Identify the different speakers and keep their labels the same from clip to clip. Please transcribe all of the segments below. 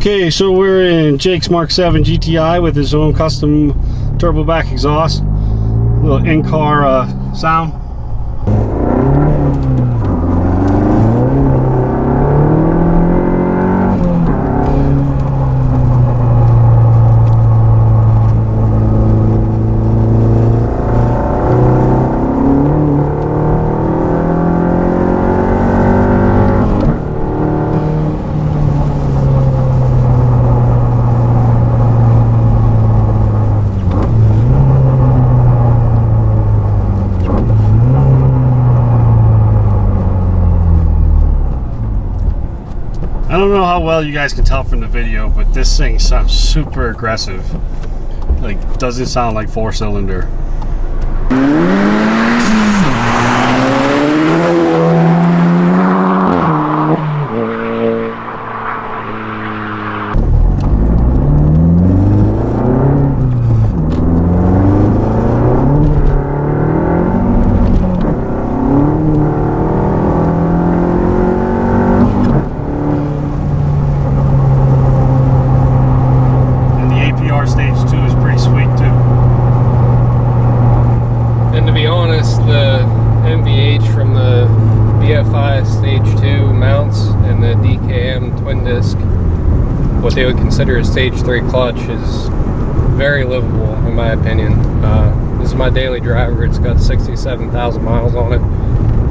Speaker 1: Okay, so we're in Jake's Mk7 GTI with his own custom turbo back exhaust. Little in-car sound. I don't know how well you guys can tell from the video, but this thing sounds super aggressive. Like, doesn't sound like 4-cylinder. Stage 2 is pretty sweet too.
Speaker 2: And to be honest, the MVH from the BFI Stage 2 mounts and the DKM twin disc, what they would consider a Stage 3 clutch, is very livable in my opinion. This is my daily driver. It's got 67,000 miles on it,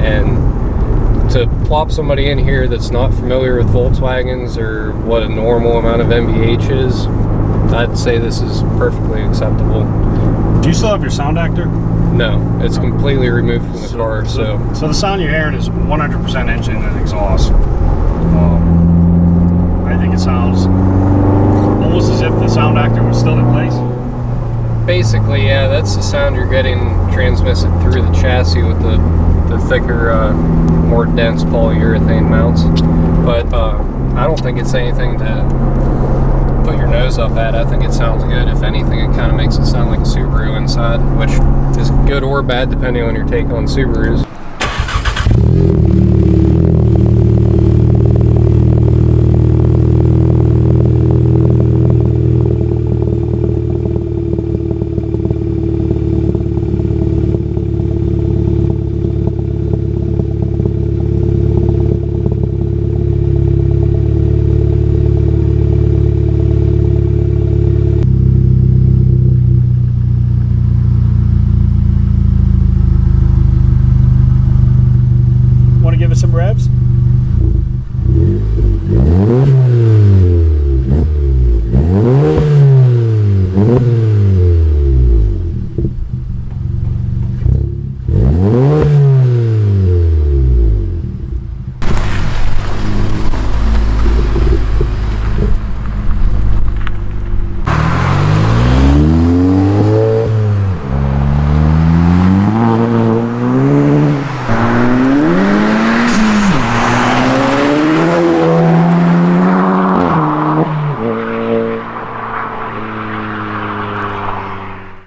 Speaker 2: and to plop somebody in here that's not familiar with Volkswagens or what a normal amount of MVH is, I'd say this is perfectly acceptable.
Speaker 1: Do you still have your sound actor?
Speaker 2: No, it's completely removed from the car. So
Speaker 1: the sound you're hearing is 100% engine and exhaust. I think it sounds almost as if the sound actor was still in place.
Speaker 2: Basically, yeah, that's the sound you're getting transmitted through the chassis with the thicker, more dense polyurethane mounts. But I don't think it's anything to put your nose up at. I think it sounds good. If anything, it kind of makes it sound like a Subaru inside, which is good or bad depending on your take on Subarus.